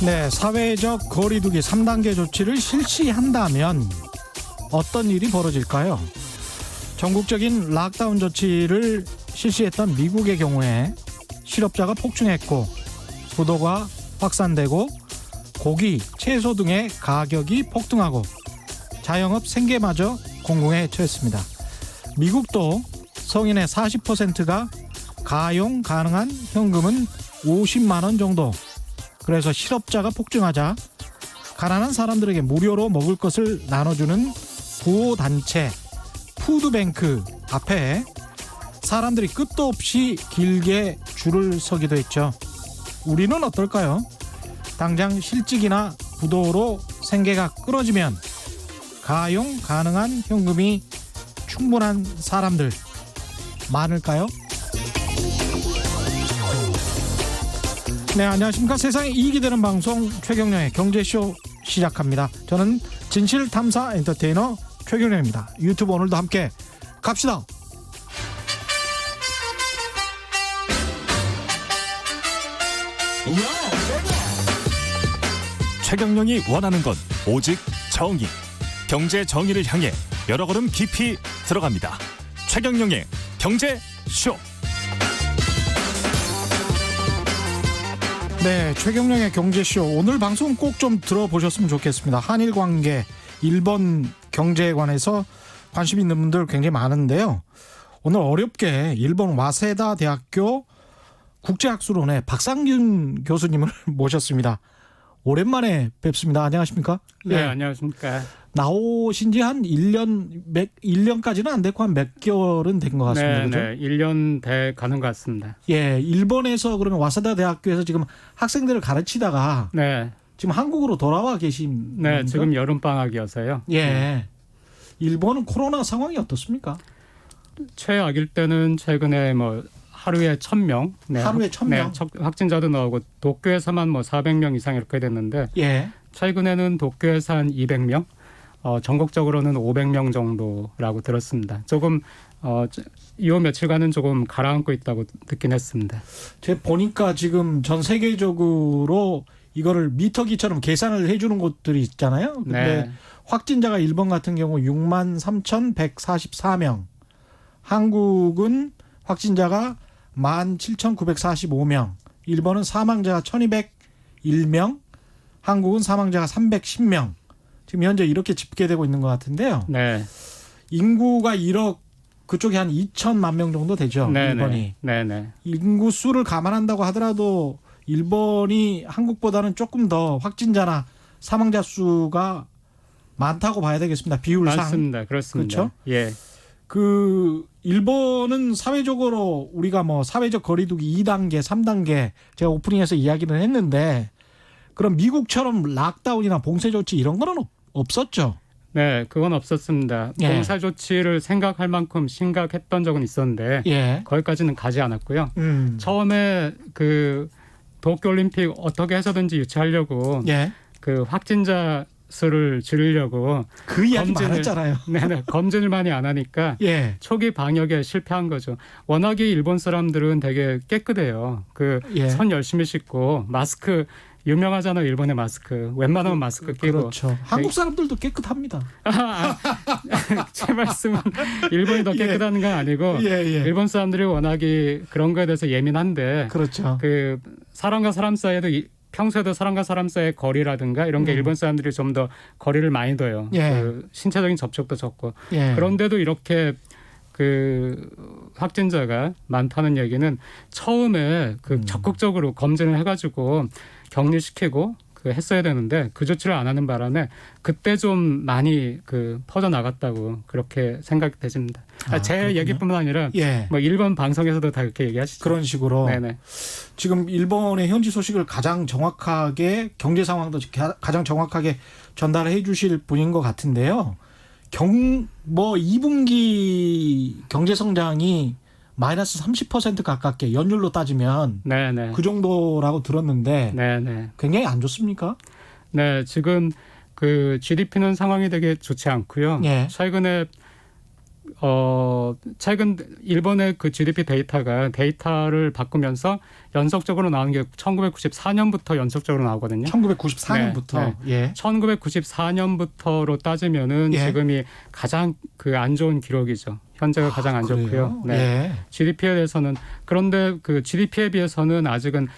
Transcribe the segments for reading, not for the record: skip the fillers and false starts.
네, 사회적 거리두기 3단계 조치를 실시한다면 어떤 일이 벌어질까요? 전국적인 락다운 조치를 실시했던 미국의 경우에 실업자가 폭증했고 부도가 확산되고 고기, 채소 등의 가격이 폭등하고 자영업 생계마저 공공에 처했습니다. 미국도 성인의 40%가 가용 가능한 현금은 50만 원 정도. 그래서 실업자가 폭증하자 가난한 사람들에게 무료로 먹을 것을 나눠주는 구호단체 푸드뱅크 앞에 사람들이 끝도 없이 길게 줄을 서기도 했죠. 우리는 어떨까요? 당장 실직이나 부도로 생계가 끊어지면 가용 가능한 현금이 충분한 사람들 많을까요? 네, 안녕하십니까. 세상에 이익이 되는 방송 최경영의 경제쇼 시작합니다. 저는 진실탐사 엔터테이너 최경영입니다. 유튜브 오늘도 함께 갑시다. 최경영이 원하는 건 오직 정의. 경제 정의를 향해 여러 걸음 깊이 들어갑니다. 최경영의 경제쇼. 네, 최경영의 경제쇼. 오늘 방송 꼭 좀 들어보셨으면 좋겠습니다. 한일 관계, 일본 경제에 관해서 관심 있는 분들 굉장히 많은데요. 오늘 어렵게 일본 와세다 대학교 국제학술원의 박상균 교수님을 모셨습니다. 오랜만에 뵙습니다. 안녕하십니까? 네, 안녕하십니까. 나오신 지 한 1년까지는 안 됐고 한 몇 개월은 된 것 같습니다. 네, 그죠? 네, 1년 돼 가는 것 같습니다. 예, 일본에서 그러면 와세다 대학교에서 지금 학생들을 가르치다가 네, 지금 한국으로 돌아와 계신 네, 건가? 지금 여름 방학이어서요. 예. 일본은 코로나 상황이 어떻습니까? 최악일 때는 최근에 뭐 하루에 1,000명, 네, 하루에 1,000명? 네, 확진자도 나오고 도쿄에서만 뭐 400명 이상 이렇게 됐는데 예. 최근에는 도쿄에서 한 200명, 전국적으로는 500명 정도라고 들었습니다. 조금 이후 며칠간은 조금 가라앉고 있다고 듣긴 했습니다. 제가 보니까 지금 전 세계적으로 이거를 미터기처럼 계산을 해주는 곳들이 있잖아요. 근데 네. 확진자가 일본 같은 경우 63,144명, 한국은 확진자가 17,945명, 일본은 사망자가 1,201명, 한국은 사망자가 310명. 지금 현재 이렇게 집계되고 있는 것 같은데요. 네. 인구가 1억, 그쪽에 한 2천만 명 정도 되죠. 네, 일본이. 네, 네. 인구 수를 감안한다고 하더라도 일본이 한국보다는 조금 더 확진자나 사망자 수가 많다고 봐야 되겠습니다. 비율상. 맞습니다. 그렇습니다. 그렇죠? 예. 그 일본은 사회적으로 우리가 뭐 사회적 거리두기 2단계, 3단계 제가 오프닝에서 이야기를 했는데 그럼 미국처럼 락다운이나 봉쇄 조치 이런 거는 없었죠. 네, 그건 없었습니다. 예. 봉사 조치를 생각할 만큼 심각했던 적은 있었는데 예. 거기까지는 가지 않았고요. 음. 처음에 그 도쿄올림픽 어떻게 해서든지 유치하려고 예. 그 확진자 수를 줄이려고 그 이야기 많았잖아요. 네네, 검진을 많이 안 하니까 예. 초기 방역에 실패한 거죠. 워낙에 일본 사람들은 되게 깨끗해요. 그 예. 손 열심히 씻고 마스크 유명하잖아요. 일본의 마스크. 웬만하면 마스크 끼고. 그렇죠. 한국 사람들도 깨끗합니다. 제 말씀은 일본이 더 깨끗한 건 아니고 예, 예. 일본 사람들이 워낙에 그런 거에 대해서 예민한데 그렇죠. 그 사람과 사람 사이에도 평소에도 사람과 사람 사이의 거리라든가 이런 게 일본 사람들이 좀 더 거리를 많이 둬요. 예. 그 신체적인 접촉도 적고. 예. 그런데도 이렇게 그 확진자가 많다는 얘기는 처음에 그 적극적으로 검진을 해가지고 격리시키고 그 했어야 되는데 그 조치를 안 하는 바람에 그때 좀 많이 그 퍼져 나갔다고 그렇게 생각이 되십니다. 제 그렇군요. 얘기뿐만 아니라 예. 뭐 일본 방송에서도 다 그렇게 얘기하시죠. 그런 식으로 네네. 지금 일본의 현지 소식을 가장 정확하게 경제 상황도 가장 정확하게 전달해 주실 분인 것 같은데요. 2분기 경제 성장이 마이너스 30% 가깝게 연율로 따지면 네네. 그 정도라고 들었는데 네네. 굉장히 안 좋습니까? 네, 지금 그 GDP는 상황이 되게 좋지 않고요. 예. 최근에 최근 일본의 그 GDP 데이터를 바꾸면서 연속적으로 나온 게 1994년부터 연속적으로 나오거든요. 1994년부터. 예. 1994년부터로 따지면은 예. 지금이 가장 그 안 좋은 기록이죠. 현재가 가장 안 그래요? 좋고요. 네. 예. GDP에 대해서는 그런데 그 GDP에 비해서는 아직은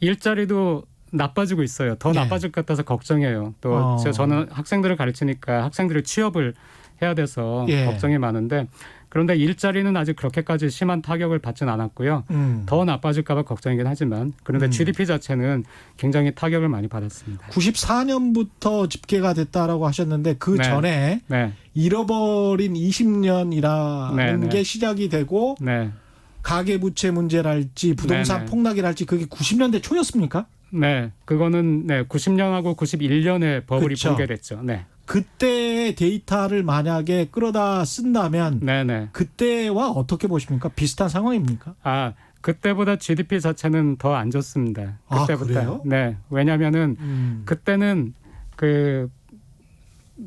일자리도 나빠지고 있어요. 더 예. 나빠질 것 같아서 걱정해요. 또 저는 학생들을 가르치니까 학생들이 취업을 해야 돼서 예. 걱정이 많은데 그런데 일자리는 아직 그렇게까지 심한 타격을 받지는 않았고요. 더 나빠질까 봐 걱정이긴 하지만 그런데 GDP 자체는 굉장히 타격을 많이 받았습니다. 94년부터 집계가 됐다라고 하셨는데 그 네. 전에 네. 잃어버린 20년이라는 네, 네. 게 시작이 되고 네. 가계부채 문제랄지 부동산 네, 네. 폭락이랄지 그게 90년대 초였습니까? 네. 그거는 90년하고 91년에 버블이 그렇죠. 붕괴됐죠. 네. 그때의 데이터를 만약에 끌어다 쓴다면 네, 네. 그때와 어떻게 보십니까? 비슷한 상황입니까? 그때보다 GDP 자체는 더 안 좋습니다. 아, 그때보다. 그래요? 네. 왜냐면은 그때는 그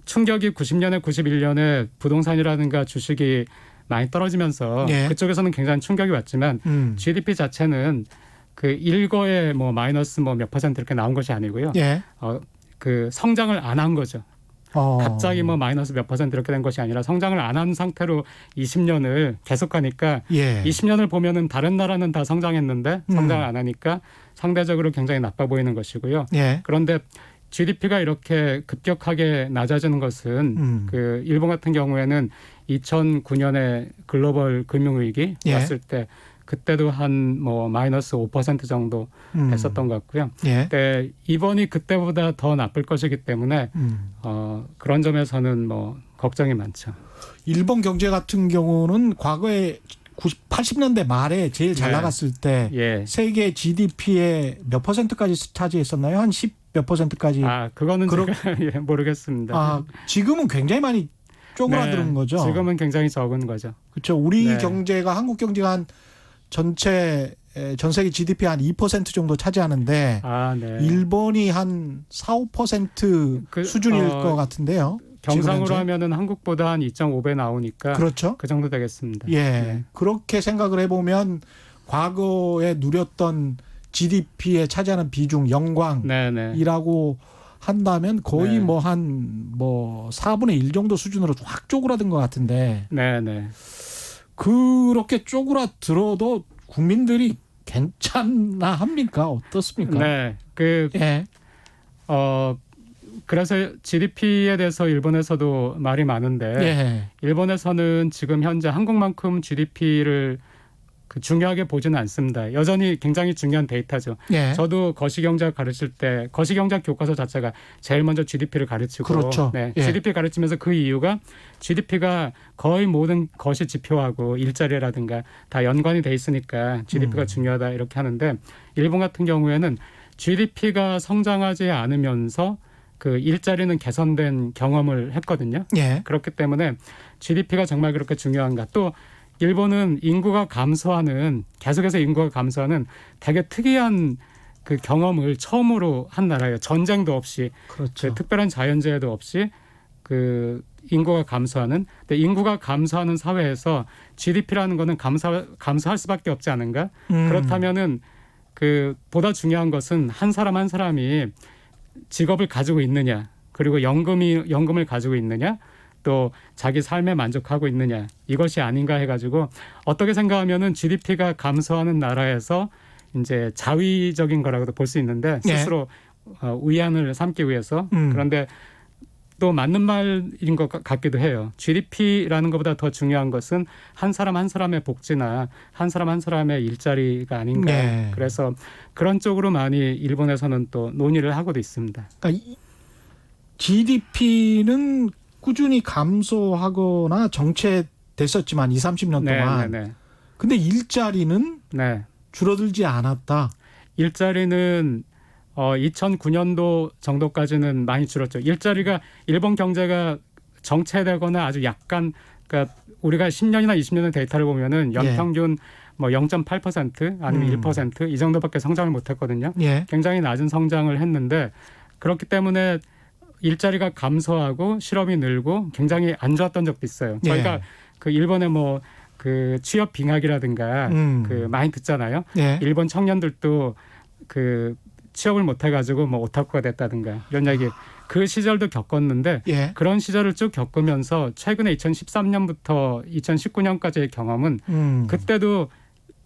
충격이 90년에 91년에 부동산이라든가 주식이 많이 떨어지면서 예. 그쪽에서는 굉장히 충격이 왔지만 GDP 자체는 그 일거에 뭐 마이너스 뭐 몇 퍼센트 이렇게 나온 것이 아니고요. 예. 그 성장을 안 한 거죠. 갑자기 뭐 마이너스 몇 퍼센트 이렇게 된 것이 아니라 성장을 안 한 상태로 20년을 계속 가니까 예. 20년을 보면은 다른 나라는 다 성장했는데 성장을 안 하니까 상대적으로 굉장히 나빠 보이는 것이고요. 예. 그런데 GDP가 이렇게 급격하게 낮아지는 것은 그 일본 같은 경우에는 2009년에 글로벌 금융위기 예. 왔을 때 그때도 한 뭐 마이너스 5% 정도 됐었던 것 같고요. 예. 근데 이번이 그때보다 더 나쁠 것이기 때문에 그런 점에서는 뭐 걱정이 많죠. 일본 경제 같은 경우는 과거에 80년대 말에 제일 잘 네. 나갔을 때 예. 세계 GDP의 몇 퍼센트까지 차지했었나요? 한 10 몇 퍼센트까지. 그거는 제가 모르겠습니다. 지금은 굉장히 많이 쪼그라드는 네, 거죠. 지금은 굉장히 적은 거죠. 그렇죠. 우리 네. 경제가 한국 경제가 한 전체 전 세계 GDP 한 2% 정도 차지하는데 네. 일본이 한 4, 5% 수준일 것 같은데요. 경상으로 지금 현재. 하면은 한국보다 한 2.5배 나오니까 그렇죠. 그 정도 되겠습니다. 예. 네. 그렇게 생각을 해보면 과거에 누렸던 GDP에 차지하는 비중 영광이라고 네. 한다면 거의 네. 뭐 한 4분의 1 정도 수준으로 확 쪼그라든 것 같은데 네. 그렇게 쪼그라들어도 국민들이 괜찮나 합니까? 어떻습니까? 네. 예. 그래서 GDP에 대해서 일본에서도 말이 많은데 예. 일본에서는 지금 현재 한국만큼 GDP를 중요하게 보지는 않습니다. 여전히 굉장히 중요한 데이터죠. 예. 저도 거시경제학 가르칠 때 거시경제학 교과서 자체가 제일 먼저 GDP를 가르치고 그렇죠. 네, 예. GDP 가르치면서 그 이유가 GDP가 거의 모든 것이 지표하고 일자리라든가 다 연관이 돼 있으니까 GDP가 중요하다 이렇게 하는데 일본 같은 경우에는 GDP가 성장하지 않으면서 그 일자리는 개선된 경험을 했거든요. 예. 그렇기 때문에 GDP가 정말 그렇게 중요한가. 또 일본은 계속해서 인구가 감소하는 되게 특이한 그 경험을 처음으로 한 나라예요. 전쟁도 없이 그렇죠. 그 특별한 자연재해도 없이 그 인구가 감소하는. 근데 인구가 감소하는 사회에서 GDP라는 거는 감소할 수밖에 없지 않은가? 그렇다면은 그 보다 중요한 것은 한 사람 한 사람이 직업을 가지고 있느냐, 그리고 연금을 가지고 있느냐, 또 자기 삶에 만족하고 있느냐, 이것이 아닌가 해가지고 어떻게 생각하면은 GDP가 감소하는 나라에서 이제 자위적인 거라고도 볼 수 있는데 스스로 위안을 삼기 위해서 그런데 또 맞는 말인 것 같기도 해요. GDP라는 것보다 더 중요한 것은 한 사람 한 사람의 복지나 한 사람 한 사람의 일자리가 아닌가. 네. 그래서 그런 쪽으로 많이 일본에서는 또 논의를 하고도 있습니다. 그러니까 GDP는 꾸준히 감소하거나 정체됐었지만 20, 30년 동안. 네. 근데 일자리는 네. 줄어들지 않았다. 일자리는 2009년도 정도까지는 많이 줄었죠. 일자리가 일본 경제가 정체되거나 아주 약간 그러니까 우리가 10년이나 20년의 데이터를 보면은 연평균 뭐 0.8% 아니면 1% 이 정도밖에 성장을 못했거든요. 예. 굉장히 낮은 성장을 했는데 그렇기 때문에 일자리가 감소하고 실업이 늘고 굉장히 안 좋았던 적도 있어요. 저희가 그 일본의 뭐 그 취업 빙하기라든가 그 많이 듣잖아요. 예. 일본 청년들도 그 취업을 못 해가지고 뭐 오타쿠가 됐다든가 이런 얘기 그 시절도 겪었는데 예. 그런 시절을 쭉 겪으면서 최근에 2013년부터 2019년까지의 경험은 그때도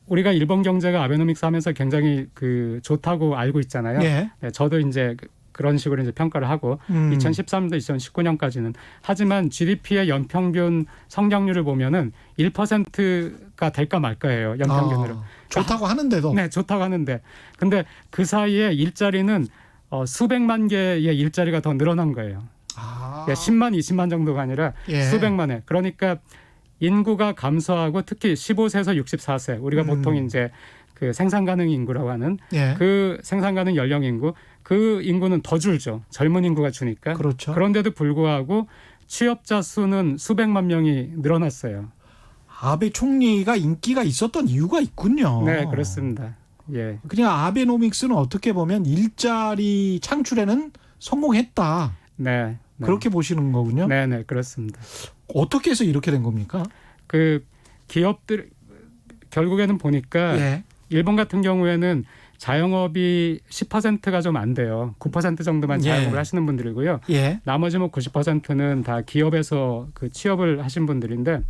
우리가 일본 경제가 아베노믹스 하면서 굉장히 그 좋다고 알고 있잖아요. 예. 네, 저도 이제 그런 식으로 이제 평가를 하고 2013년부터 2019년까지는 하지만 GDP의 연평균 성장률을 보면은 1%가 될까 말까예요. 연평균으로. 좋다고 하는데도. 네, 좋다고 하는데 근데 그 사이에 일자리는 수백만 개의 일자리가 더 늘어난 거예요. 아. 10만, 20만 정도가 아니라 예. 수백만 회. 그러니까 인구가 감소하고 특히 15세에서 64세 우리가 보통 이제 그 생산 가능 인구라고 하는 예. 그 생산 가능 연령 인구 그 인구는 더 줄죠. 젊은 인구가 주니까. 그렇죠. 그런데도 불구하고 취업자 수는 수백만 명이 늘어났어요. 아베 총리가 인기가 있었던 이유가 있군요. 네, 그렇습니다. 예. 그냥 아베노믹스는 어떻게 보면 일자리 창출에는 성공했다. 네. 네. 그렇게 보시는 거군요. 네, 네, 그렇습니다. 어떻게 해서 이렇게 된 겁니까? 그 기업들 결국에는 보니까 예. 일본 같은 경우에는 자영업이 10%가 좀 안 돼요. 9% 정도만 자영업을 예. 하시는 분들이고요. 예. 나머지 뭐 90%는 다 기업에서 그 취업을 하신 분들인데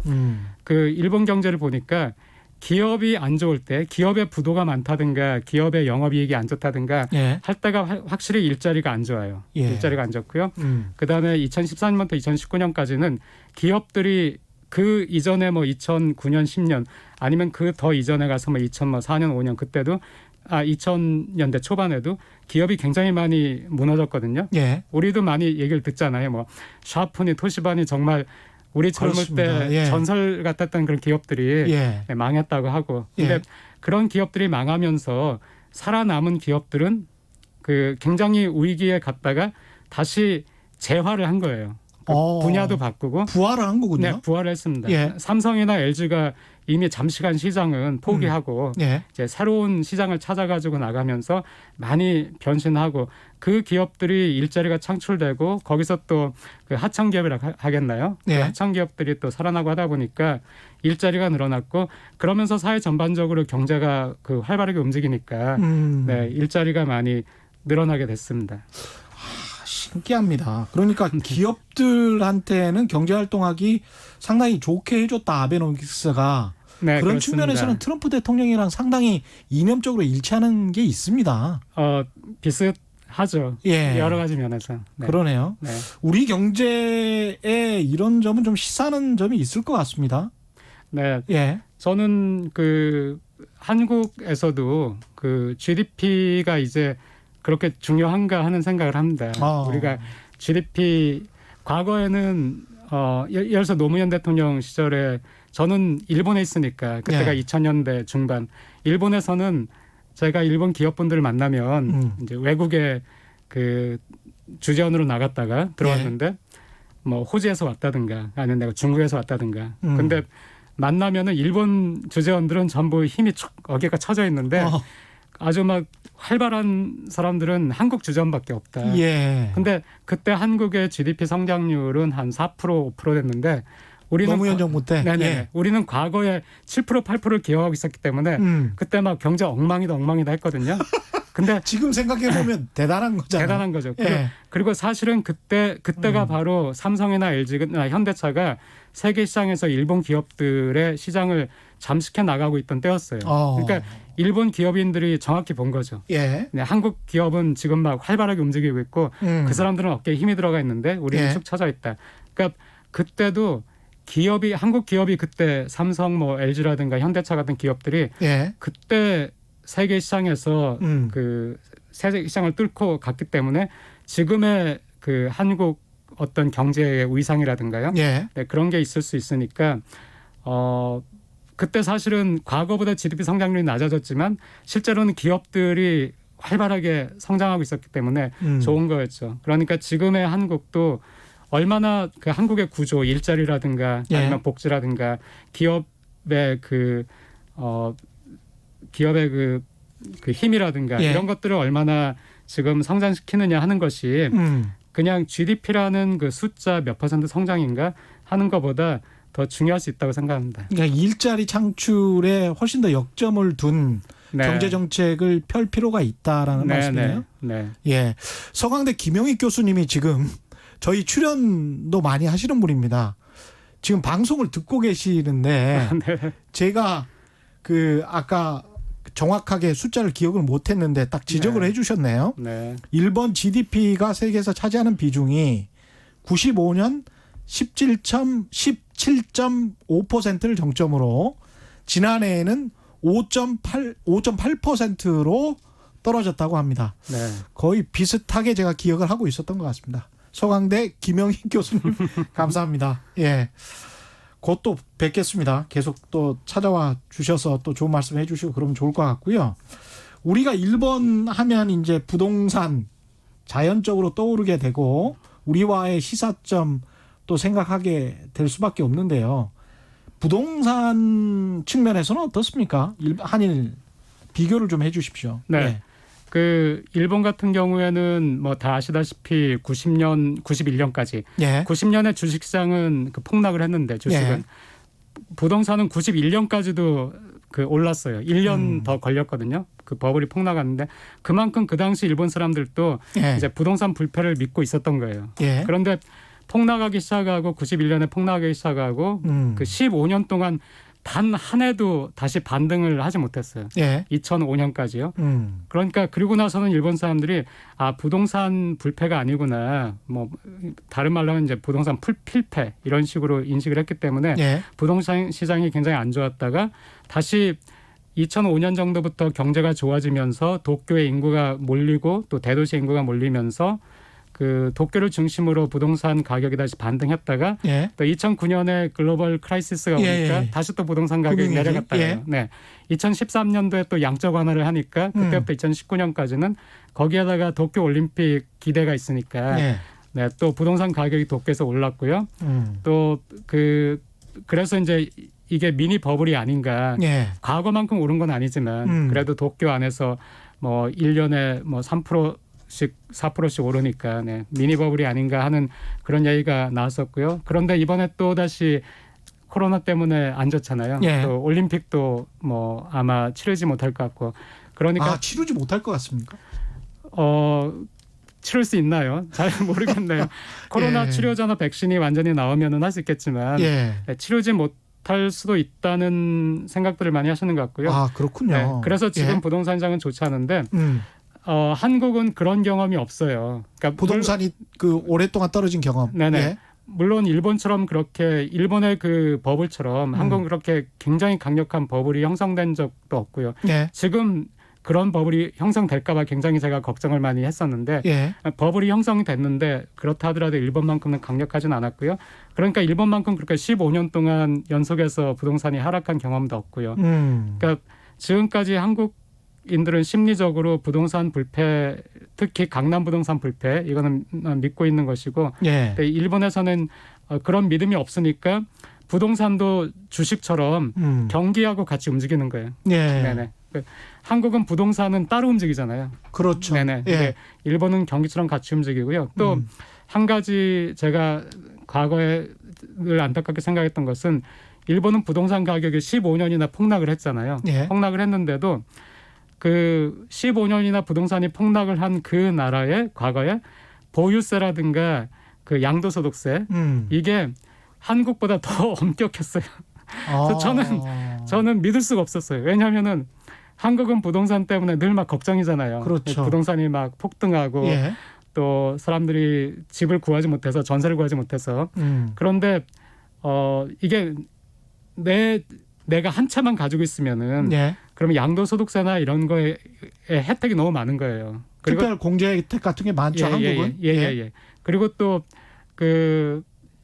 그 일본 경제를 보니까 기업이 안 좋을 때 기업의 부도가 많다든가 기업의 영업이익이 안 좋다든가 예. 할 때가 확실히 일자리가 안 좋아요. 예. 일자리가 안 좋고요. 그다음에 2014년부터 2019년까지는 기업들이 그 이전에 뭐 2009년 10년 아니면 그 더 이전에 가서 뭐 2004년 5년 그때도 2000년대 초반에도 기업이 굉장히 많이 무너졌거든요. 예. 우리도 많이 얘기를 듣잖아요. 뭐 샤프니 토시바니 정말 우리 젊을 그렇습니다. 때 예. 전설 같았던 그런 기업들이 예. 네, 망했다고 하고. 근데 예. 그런 기업들이 망하면서 살아남은 기업들은 그 굉장히 위기에 갔다가 다시 재활을 한 거예요. 그 분야도 바꾸고 부활을 한 거군요. 네, 부활을 했습니다. 예. 삼성이나 LG가 이미 잠시간 시장은 포기하고 예. 이제 새로운 시장을 찾아가지고 나가면서 많이 변신하고 그 기업들이 일자리가 창출되고 거기서 또 그 하청 기업이라고 하겠나요? 예. 그 하청 기업들이 또 살아나고 하다 보니까 일자리가 늘어났고 그러면서 사회 전반적으로 경제가 그 활발하게 움직이니까 네, 일자리가 많이 늘어나게 됐습니다. 신기합니다. 그러니까 기업들한테는 경제 활동하기 상당히 좋게 해줬다 아베노믹스가. 네, 그런 그렇습니다. 측면에서는 트럼프 대통령이랑 상당히 이념적으로 일치하는 게 있습니다. 비슷하죠. 예. 여러 가지 면에서. 네. 그러네요. 네. 우리 경제에 이런 점은 좀 시사하는 점이 있을 것 같습니다. 네. 예. 저는 그 한국에서도 그 GDP가 이제 그렇게 중요한가 하는 생각을 합니다. 우리가 GDP 과거에는 예를 들어서 노무현 대통령 시절에 저는 일본에 있으니까 그때가 예. 2000년대 중반 일본에서는 제가 일본 기업분들을 만나면 이제 외국에 그 주재원으로 나갔다가 들어왔는데 뭐 호주에서 왔다든가 아니면 내가 중국에서 왔다든가 근데 만나면은 일본 주재원들은 전부 힘이 어깨가 쳐져 있는데 아주 막 활발한 사람들은 한국 주재원밖에 없다. 예. 근데 그때 한국의 GDP 성장률은 한 4% 5% 됐는데 우리는 노무현 정부 때. 네네. 예. 우리는 과거에 7% 8%를 기여하고 있었기 때문에 그때 막 경제 엉망이다 했거든요. 근데 지금 생각해 보면 대단한 거잖아요. 대단한 거죠. 예. 그리고 사실은 그때가 바로 삼성이나 LG나 현대차가 세계 시장에서 일본 기업들의 시장을 잠식해 나가고 있던 때였어요. 그러니까 일본 기업인들이 정확히 본 거죠. 예. 네, 한국 기업은 지금 막 활발하게 움직이고 있고 그 사람들은 어깨에 힘이 들어가 있는데 우리는 예. 축 처져 있다. 그러니까 그때도 한국 기업이 그때 삼성, 뭐 LG라든가 현대차 같은 기업들이 예. 그때 세계 시장에서 그 세계 시장을 뚫고 갔기 때문에 지금의 그 한국 어떤 경제의 위상이라든가요. 예. 네, 그런 게 있을 수 있으니까 그때 사실은 과거보다 GDP 성장률이 낮아졌지만 실제로는 기업들이 활발하게 성장하고 있었기 때문에 좋은 거였죠. 그러니까 지금의 한국도 얼마나 그 한국의 구조, 일자리라든가 아니면 복지라든가 기업의 기업의 그 힘이라든가 이런 것들을 얼마나 지금 성장시키느냐 하는 것이 그냥 GDP라는 그 숫자 몇 % 성장인가 하는 것보다 더 중요할 수 있다고 생각합니다. 그러니까 일자리 창출에 훨씬 더 역점을 둔 네. 경제 정책을 펼 필요가 있다라는 말씀이네요. 네. 예, 서강대 김영익 교수님이 지금 저희 출연도 많이 하시는 분입니다. 지금 방송을 듣고 계시는데 네. 제가 그 아까 정확하게 숫자를 기억을 못했는데 딱 지적을 네. 해주셨네요. 네. 일본 GDP가 세계에서 차지하는 비중이 95년 17.5%를 정점으로 지난해에는 5.8%로 떨어졌다고 합니다. 네. 거의 비슷하게 제가 기억을 하고 있었던 것 같습니다. 서강대 김영희 교수님 감사합니다. 예, 곧 또 뵙겠습니다. 계속 또 찾아와 주셔서 또 좋은 말씀 해주시고 그러면 좋을 것 같고요. 우리가 일본 하면 이제 부동산 자연적으로 떠오르게 되고 우리와의 시사점 또 생각하게 될 수밖에 없는데요. 부동산 측면에서는 어떻습니까? 한일 비교를 좀 해주십시오. 네. 예. 그 일본 같은 경우에는 뭐 다 아시다시피 91년까지 예. 90년에 주식시장은 그 폭락을 했는데 주식은 예. 부동산은 91년까지도 그 올랐어요. 1년 더 걸렸거든요. 그 버블이 폭락하는데 그만큼 그 당시 일본 사람들도 예. 이제 부동산 불패를 믿고 있었던 거예요. 예. 그런데 폭락하기 시작하고 91년에 폭락하기 시작하고 그 15년 동안 단 한 해도 다시 반등을 하지 못했어요. 예. 2005년까지요. 그러니까 그리고 나서는 일본 사람들이 아 부동산 불패가 아니구나. 뭐 다른 말로 하면 이제 부동산 필패 이런 식으로 인식을 했기 때문에 예. 부동산 시장이 굉장히 안 좋았다가 다시 2005년 정도부터 경제가 좋아지면서 도쿄의 인구가 몰리고 또 대도시 인구가 몰리면서 그 도쿄를 중심으로 부동산 가격이 다시 반등했다가 예. 또 2009년에 글로벌 크라이시스가 오니까 예. 다시 또 부동산 가격이 금융위기? 내려갔다고요. 예. 네. 2013년도에 또 양적 완화를 하니까 그때부터 2019년까지는 거기에다가 도쿄 올림픽 기대가 있으니까 예. 네, 또 부동산 가격이 도쿄에서 올랐고요. 또 그래서 이제 이게 미니 버블이 아닌가. 예. 과거만큼 오른 건 아니지만 그래도 도쿄 안에서 뭐 1년에 뭐 4%씩 오르니까 네, 미니 버블이 아닌가 하는 그런 얘기가 나왔었고요. 그런데 이번에 또 다시 코로나 때문에 안 좋잖아요. 예. 또 올림픽도 뭐 아마 치르지 못할 것 같고 그러니까 치르지 못할 것 같습니까? 치를 수 있나요? 잘 모르겠네요. 코로나 예. 치료제나 백신이 완전히 나오면은 할 수 있겠지만 예. 네, 치르지 못할 수도 있다는 생각들을 많이 하시는 것 같고요. 그렇군요. 네, 그래서 지금 예. 부동산 시장은 좋지 않은데 한국은 그런 경험이 없어요. 그러니까 부동산이 그 오랫동안 떨어진 경험. 네네. 예. 물론 일본처럼 그렇게 일본의 그 버블처럼 한국은 그렇게 굉장히 강력한 버블이 형성된 적도 없고요. 예. 지금 그런 버블이 형성될까 봐 굉장히 제가 걱정을 많이 했었는데 예. 버블이 형성이 됐는데 그렇다 하더라도 일본만큼은 강력하진 않았고요. 그러니까 일본만큼 그렇게 15년 동안 연속해서 부동산이 하락한 경험도 없고요. 그러니까 지금까지 한국인들은 심리적으로 부동산 불패, 특히 강남 부동산 불패 이거는 믿고 있는 것이고 예. 근데 일본에서는 그런 믿음이 없으니까 부동산도 주식처럼 경기하고 같이 움직이는 거예요. 예. 네네. 한국은 부동산은 따로 움직이잖아요. 그렇죠. 네네. 예. 일본은 경기처럼 같이 움직이고요. 또 한 가지 제가 과거에 늘 안타깝게 생각했던 것은 일본은 부동산 가격이 15년이나 폭락을 했잖아요. 예. 폭락을 했는데도 그 15년이나 부동산이 폭락을 한 그 나라의 과거에 보유세라든가 그 양도소득세 이게 한국보다 더 엄격했어요. 그래서 저는 믿을 수가 없었어요. 왜냐하면은 한국은 부동산 때문에 늘 막 걱정이잖아요. 그렇죠. 부동산이 막 폭등하고 예. 또 사람들이 집을 구하지 못해서 전세를 구하지 못해서 그런데 이게 내가 한 채만 가지고 있으면은 예. 그러면 양도소득세나 이런 거에 혜택이 너무 많은 거예요. 그리고 특별 공제 혜택 같은 게 많죠. 한국은. 예. 그리고 또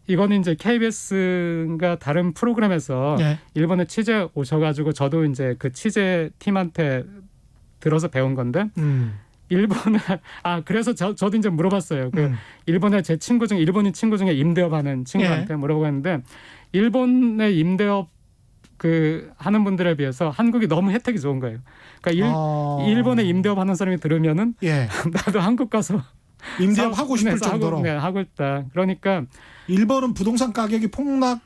이거는 이제 KBS가 다른 프로그램에서 예. 일본에 취재 오셔가지고 저도 이제 그 취재 팀한테 들어서 배운 건데 일본에 그래서 저도 이제 물어봤어요. 일본의 제 친구 중에 일본인 친구 중에 임대업 하는 친구한테 물어보고 했는데 일본의 임대업 하는 분들에 비해서 한국이 너무 혜택이 좋은 거예요. 그러니까 일본의 임대업 하는 사람이 들으면은 예. 나도 한국 가서 임대업 하고 싶을 정도로. 하고 있다. 그러니까 일본은 부동산 가격이 폭락하는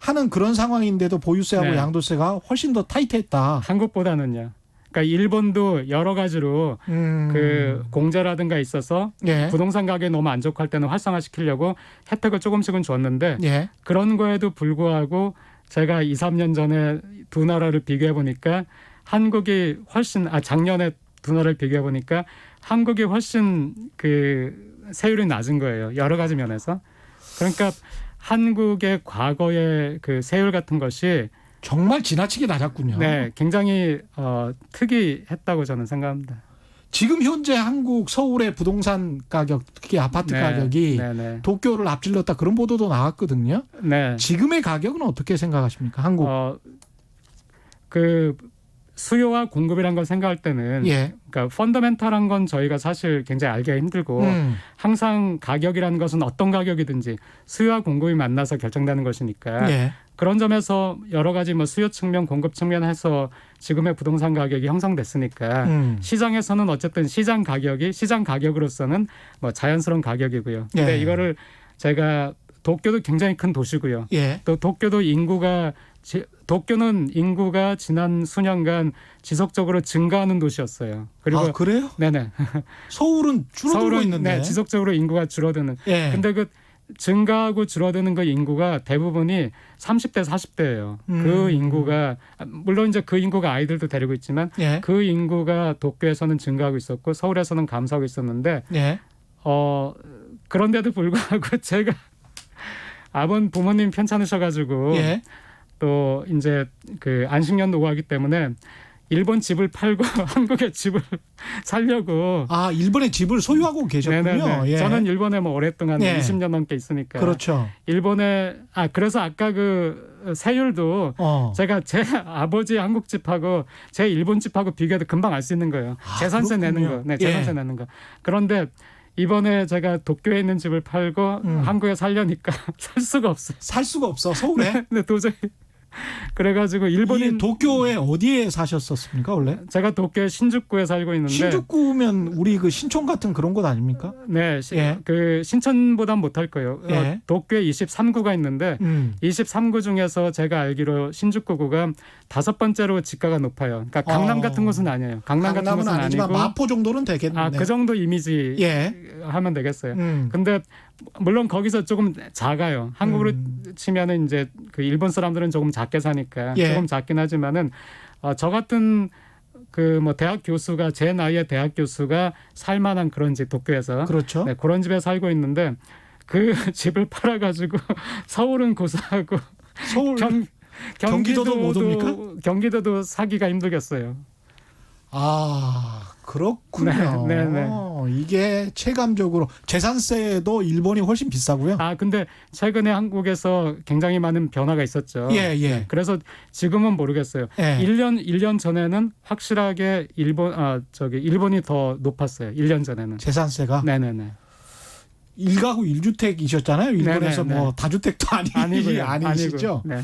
하는 그런 상황인데도 보유세하고 네. 양도세가 훨씬 더 타이트했다. 한국보다는요. 그러니까 일본도 여러 가지로 그 공제라든가 있어서 예. 부동산 가격이 너무 안 좋고 할 때는 활성화시키려고 혜택을 조금씩은 줬는데 예. 그런 거에도 불구하고 제가 2, 3년 전에 두 나라를 비교해 보니까 한국이 훨씬 작년에 두 나라를 비교해 보니까 한국이 훨씬 그 세율이 낮은 거예요. 여러 가지 면에서. 그러니까 한국의 과거의 그 세율 같은 것이 정말 지나치게 낮았군요. 네, 굉장히 특이했다고 저는 생각합니다. 지금 현재 한국 서울의 부동산 가격, 특히 아파트 네, 가격이 네, 네. 도쿄를 앞질렀다 그런 보도도 나왔거든요. 네. 지금의 가격은 어떻게 생각하십니까? 한국. 그 수요와 공급이란 걸 생각할 때는 예. 그러니까 펀더멘탈한 건 저희가 사실 굉장히 알기가 힘들고 항상 가격이라는 것은 어떤 가격이든지 수요와 공급이 만나서 결정되는 것이니까 예. 그런 점에서 여러 가지 뭐 수요 측면, 공급 측면 해서 지금의 부동산 가격이 형성됐으니까 시장에서는 어쨌든 시장 가격이 시장 가격으로서는 뭐 자연스러운 가격이고요. 근데 예. 이거를 제가 도쿄도 굉장히 큰 도시고요. 예. 또 도쿄는 인구가 지난 수년간 지속적으로 증가하는 도시였어요. 그리고 아, 그래요? 네네. 서울은 줄어들고 서울은 있는데. 네, 지속적으로 인구가 줄어드는. 예. 근데 그 증가하고 줄어드는 그 인구가 대부분이 30대, 40대예요. 그 인구가 물론 이제 그 인구가 아이들도 데리고 있지만 예. 그 인구가 도쿄에서는 증가하고 있었고 서울에서는 감소하고 있었는데 예. 그런데도 불구하고 제가 부모님 편찮으셔가지고 예. 또 이제 그 안식년 노후하기 때문에 일본 집을 팔고 한국의 집을 살려고. 아, 일본에 집을 소유하고 계셨군요. 네네네. 예. 저는 일본에 뭐 오랫동안 예. 20년 넘게 있으니까. 그렇죠. 일본에 그래서 아까 그 세율도 제가 제 아버지 한국 집하고 제 일본 집하고 비교해도 금방 알 수 있는 거예요. 재산세 그렇군요. 내는 거. 네, 재산세 예. 내는 거. 그런데 이번에 제가 도쿄에 있는 집을 팔고 한국에 살려니까 살 수가 없어요. 살 수가 없어, 서울에. 근데 도저히 그래가지고 이 일본인 도쿄에 어디에 사셨었습니까, 원래? 제가 도쿄 신주쿠에 살고 있는데 신주쿠면 우리 그 신촌 같은 그런 곳 아닙니까? 네, 예. 그 신천보단 못할 거예요. 예. 도쿄에 23구가 있는데 23구 중에서 제가 알기로 신주쿠구가 5번째로 지가가 높아요. 그러니까 강남 같은 곳은 아니에요. 강남 같은 강남은 곳은 아니지만 아니고 마포 정도는 되겠네. 그 정도 이미지 예. 하면 되겠어요. 음. 근데 물론 거기서 조금 작아요. 한국으로 치면은 이제 그 일본 사람들은 조금 작게 사니까 예. 조금 작긴 하지만은 저 같은 그 뭐 대학 교수가 제 나이에 대학 교수가 살만한 그런 집 도쿄에서 그렇죠. 네, 그런 집에 살고 있는데 그 집을 팔아가지고 서울은 고사하고 서울 경기도도 못 옵니까? 경기도도 사기가 힘들겠어요. 아, 그렇군요. 네, 네. 이게 체감적으로 재산세도 일본이 훨씬 비싸고요. 근데 최근에 한국에서 굉장히 많은 변화가 있었죠. 예, 예. 네, 그래서 지금은 모르겠어요. 예. 1년 전에는 확실하게 일본이 더 높았어요. 1년 전에는. 재산세가 네네네. 1가구 1주택이셨잖아요. 일본에서 네네네. 뭐 다주택도 아니고요. 아니시죠? 네.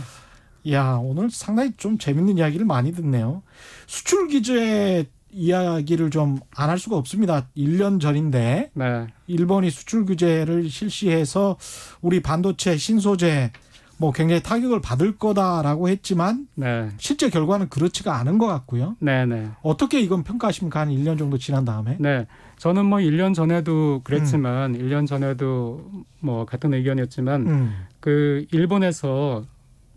야, 오늘 상당히 좀 재밌는 이야기를 많이 듣네요. 수출 규제 이야기를 좀 안 할 수가 없습니다. 1년 전인데 네. 일본이 수출 규제를 실시해서 우리 반도체 신소재 뭐 굉장히 타격을 받을 거다라고 했지만 네. 실제 결과는 그렇지가 않은 것 같고요. 네네. 어떻게 이건 평가하십니까? 한 1년 정도 지난 다음에. 네. 저는 뭐 1년 전에도 그랬지만 1년 전에도 뭐 같은 의견이었지만 그 일본에서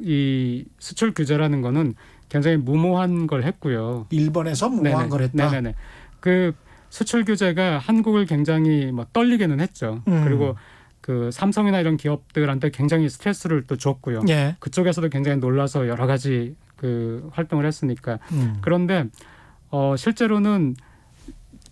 이 수출 규제라는 거는 굉장히 무모한 걸 했고요. 일본에서 무모한 걸 했다. 네네네. 그 수출 규제가 한국을 굉장히 뭐 떨리게는 했죠. 그리고 그 삼성이나 이런 기업들한테 굉장히 스트레스를 또 줬고요. 예. 그쪽에서도 굉장히 놀라서 여러 가지 그 활동을 했으니까. 그런데 실제로는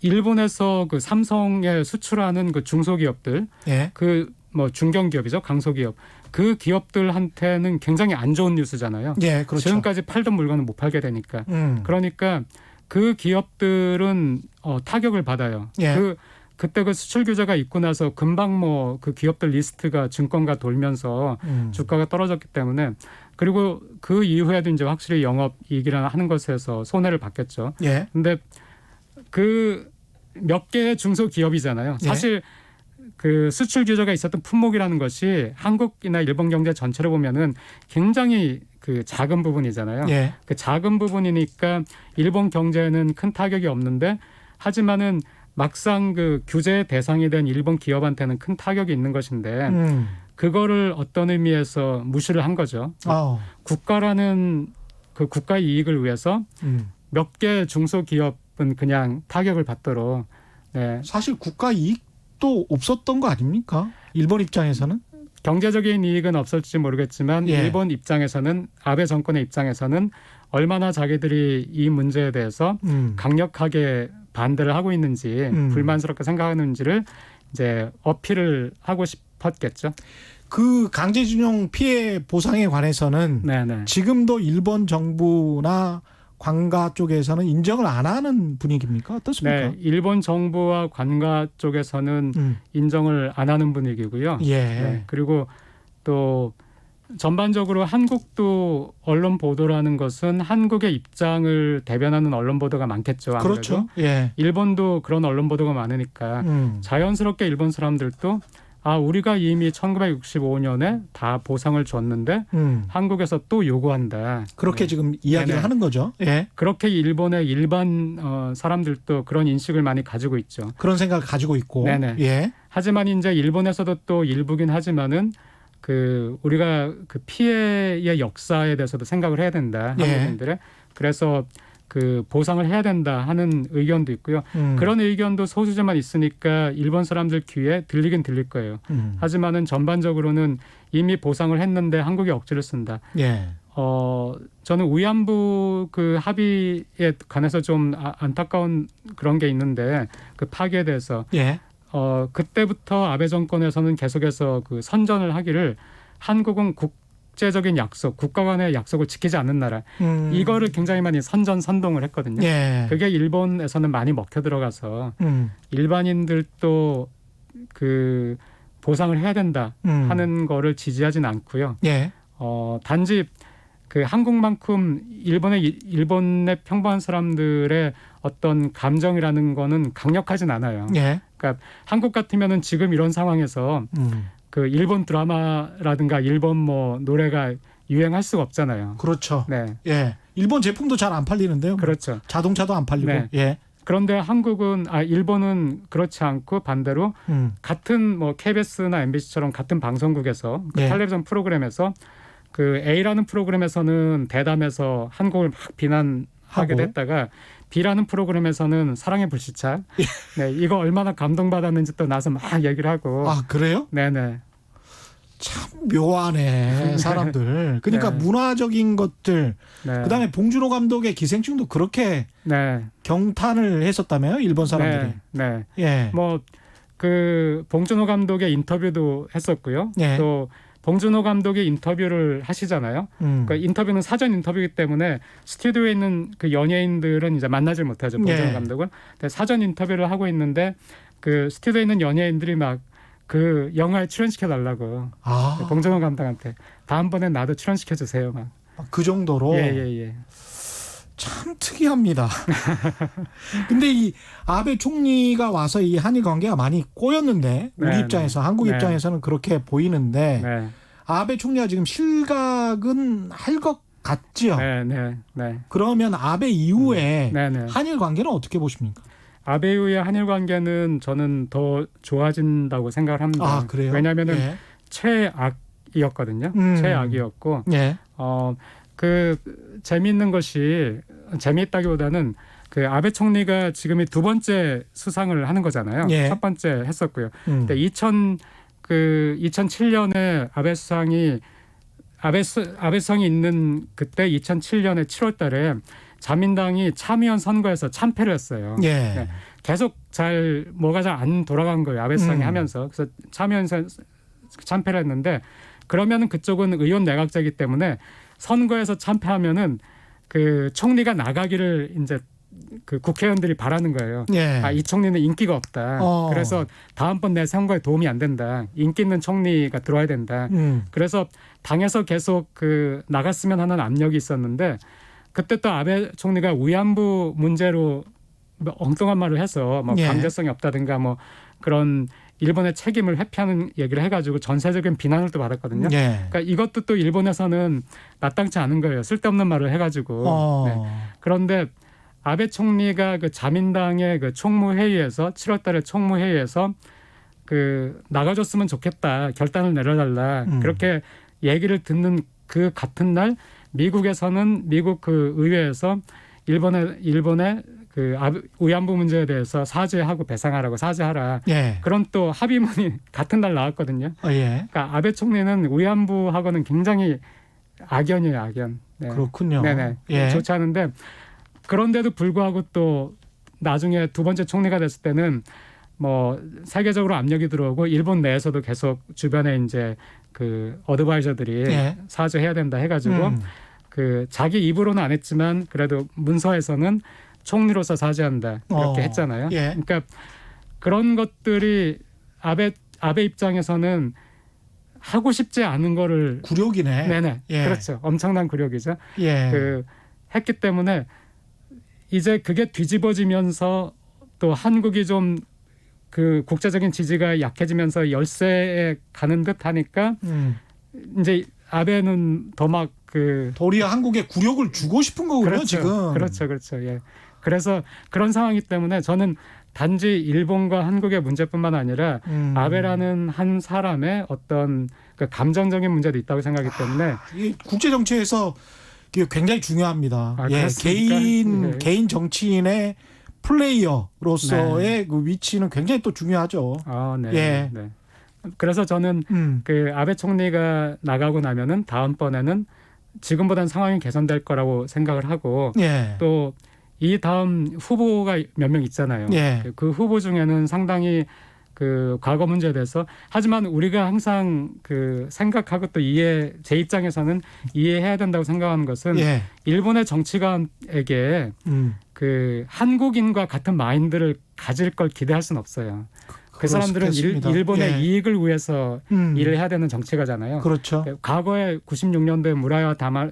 일본에서 그 삼성에 수출하는 그 중소기업들, 예. 그 뭐 중견기업이죠, 강소기업. 그 기업들한테는 굉장히 안 좋은 뉴스잖아요. 예, 그렇죠. 지금까지 팔던 물건을 못 팔게 되니까. 음. 그러니까 그 기업들은 타격을 받아요. 예. 그때 그 수출 규제가 있고 나서 금방 뭐 그 기업들 리스트가 증권가 돌면서 주가가 떨어졌기 때문에 그리고 그 이후에도 이제 확실히 영업이익이라 하는 것에서 손해를 봤겠죠. 예. 근데 그 몇 개의 중소기업이잖아요. 사실 그 수출 규제가 있었던 품목이라는 것이 한국이나 일본 경제 전체를 보면은 굉장히 그 작은 부분이잖아요. 예. 그 작은 부분이니까 일본 경제에는 큰 타격이 없는데 하지만은 막상 그 규제 대상이 된 일본 기업한테는 큰 타격이 있는 것인데 그거를 어떤 의미에서 무시를 한 거죠. 국가라는 그 국가의 이익을 위해서 몇 개 중소기업은 그냥 타격을 받도록. 네. 사실 국가 이익도 없었던 거 아닙니까? 일본 입장에서는? 경제적인 이익은 없을지 모르겠지만 예. 일본 입장에서는 아베 정권의 입장에서는 얼마나 자기들이 이 문제에 대해서 강력하게 반대를 하고 있는지 불만스럽게 생각하는지를 이제 어필을 하고 싶었겠죠. 그 강제징용 피해 보상에 관해서는 네네. 지금도 일본 정부나 관가 쪽에서는 인정을 안 하는 분위기입니까? 어떻습니까? 네, 일본 정부와 관가 쪽에서는 인정을 안 하는 분위기고요. 예. 네, 그리고 또 전반적으로 한국도 언론 보도라는 것은 한국의 입장을 대변하는 언론 보도가 많겠죠. 아무래도. 그렇죠. 예. 일본도 그런 언론 보도가 많으니까 자연스럽게 일본 사람들도 우리가 이미 1965년에 다 보상을 줬는데 한국에서 또 요구한다. 그렇게 네. 지금 이야기를 네네. 하는 거죠. 예. 그렇게 일본의 일반 사람들도 그런 인식을 많이 가지고 있죠. 그런 생각을 가지고 있고. 네네. 예. 하지만 이제 일본에서도 또 일부긴 하지만은 그 우리가 그 피해의 역사에 대해서도 생각을 해야 된다. 예. 한국인들의. 그래서 그 보상을 해야 된다 하는 의견도 있고요. 그런 의견도 소수지만 있으니까 일본 사람들 귀에 들리긴 들릴 거예요. 하지만은 전반적으로는 이미 보상을 했는데 한국이 억지를 쓴다. 예. 저는 위안부 그 합의에 관해서 좀 안타까운 그런 게 있는데 그 파기에 대해서 예. 그때부터 아베 정권에서는 계속해서 그 선전을 하기를 한국은 국제적인 약속, 국가 간의 약속을 지키지 않는 나라. 이거를 굉장히 많이 선동을 했거든요. 예. 그게 일본에서는 많이 먹혀 들어가서 일반인들도 그 보상을 해야 된다 하는 거를 지지하진 않고요. 예. 단지 그 한국만큼 일본의 평범한 사람들의 어떤 감정이라는 거는 강력하진 않아요. 예. 그러니까 한국 같으면은 지금 이런 상황에서 그 일본 드라마라든가 일본 뭐 노래가 유행할 수가 없잖아요. 그렇죠. 네. 예. 일본 제품도 잘 안 팔리는데요. 그렇죠. 자동차도 안 팔리고. 네. 예. 그런데 일본은 그렇지 않고 반대로 같은 뭐 KBS나 MBC처럼 같은 방송국에서 그 예. 텔레비전 프로그램에서 그 A라는 프로그램에서는 대담해서 한국을 막 비난하게 됐다가 B라는 프로그램에서는 사랑의 불시착. 네, 이거 얼마나 감동받았는지 또 나서 막 얘기를 하고. 그래요? 네네. 참 묘하네 사람들. 그러니까 네. 문화적인 것들. 네. 그다음에 봉준호 감독의 기생충도 그렇게 네. 경탄을 했었다며요 일본 사람들이. 네. 예. 뭐 그 봉준호 감독의 인터뷰도 했었고요. 예. 또 봉준호 감독이 인터뷰를 하시잖아요. 그러니까 인터뷰는 사전 인터뷰이기 때문에 스튜디오에 있는 그 연예인들은 이제 만나질 못하죠. 봉준호 예. 감독은. 근데 사전 인터뷰를 하고 있는데 그 스튜디오에 있는 연예인들이 막 그 영화에 출연시켜 달라고 봉준호 감독한테 다음번엔 나도 출연시켜 주세요. 막. 그 정도로. 예. 참 특이합니다. 근데 이 아베 총리가 와서 이 한일 관계가 많이 꼬였는데 우리 네, 입장에서 한국 네. 입장에서는 그렇게 보이는데 네. 아베 총리가 지금 실각은 할 것 같지요. 네. 그러면 아베 이후에 네. 한일 관계는 어떻게 보십니까? 아베 이후의 한일 관계는 저는 더 좋아진다고 생각을 합니다. 그래요? 왜냐하면은 예. 최악이었거든요. 최악이었고 예. 그 재미있는 것이 재미있다기보다는 그 아베 총리가 지금이 두 번째 수상을 하는 거잖아요. 예. 첫 번째 했었고요. 근데 2007년에 아베 수상이 있는 그때 2007년에 7월달에 자민당이 참의원 선거에서 참패를 했어요. 예. 네. 계속 뭐가 잘 안 돌아간 거예요. 아베 수상이 하면서. 그래서 참의원에서 참패를 했는데 그러면은 그쪽은 의원 내각제이기 때문에 선거에서 참패하면은 그 총리가 나가기를 이제 그 국회의원들이 바라는 거예요. 예. 이 총리는 인기가 없다. 그래서 다음번 내 선거에 도움이 안 된다. 인기 있는 총리가 들어와야 된다. 그래서 당에서 계속 그 나갔으면 하는 압력이 있었는데 그때 또 아베 총리가 위안부 문제로 뭐 엉뚱한 말을 해서 뭐 예. 강제성이 없다든가 뭐 그런 일본의 책임을 회피하는 얘기를 해가지고 전세적인 비난을 또 받았거든요. 예. 그러니까 이것도 또 일본에서는 마땅치 않은 거예요. 쓸데없는 말을 해가지고. 네. 그런데 아베 총리가 그 자민당의 그 총무회의에서 7월달에 총무회의에서 그 나가줬으면 좋겠다, 결단을 내려달라 그렇게 얘기를 듣는 그 같은 날 미국에서는 미국 그 의회에서 일본의 그 위안부 문제에 대해서 사죄하고 배상하라고 사죄하라. 예. 그런 또 합의문이 같은 날 나왔거든요. 예. 그러니까 아베 총리는 위안부하고는 굉장히 악연이에요, 악연. 네. 그렇군요. 네네. 예. 좋지 않은데 그런데도 불구하고 또 나중에 두 번째 총리가 됐을 때는 뭐 세계적으로 압력이 들어오고 일본 내에서도 계속 주변에 이제 그 어드바이저들이 예. 사죄해야 된다 해가지고 그 자기 입으로는 안 했지만 그래도 문서에서는 총리로서 사죄한다 이렇게 했잖아요. 예. 그러니까 그런 것들이 아베 입장에서는 하고 싶지 않은 거를 굴욕이네. 네네 예. 그렇죠. 엄청난 굴욕이죠. 예. 그 했기 때문에 이제 그게 뒤집어지면서 또 한국이 좀 그 국제적인 지지가 약해지면서 열세에 가는 듯 하니까 이제 아베는 더 막 그 도리어 한국에 굴욕을 주고 싶은 거군요, 그렇죠. 지금. 그렇죠. 예. 그래서 그런 상황이기 때문에 저는 단지 일본과 한국의 문제뿐만 아니라 아베라는 한 사람의 어떤 그 감정적인 문제도 있다고 생각하기 때문에 이 국제 정치에서 이게 굉장히 중요합니다. 아, 예, 그렇습니까? 개인 정치인의 플레이어로서의 그 위치는 굉장히 또 중요하죠. 네. 예. 네. 그래서 저는 그 아베 총리가 나가고 나면은 다음번에는 지금보다는 상황이 개선될 거라고 생각을 하고 예. 또 이 다음 후보가 몇 명 있잖아요. 예. 그 후보 중에는 상당히 그 과거 문제에 대해서 하지만 우리가 항상 그 생각하고 또 제 입장에서는 이해해야 된다고 생각하는 것은 예. 일본의 정치가에게 그 한국인과 같은 마인드를 가질 걸 기대할 수는 없어요. 그 사람들은 일본의 예. 이익을 위해서 일을 해야 되는 정치가잖아요. 그렇죠. 과거에 96년도에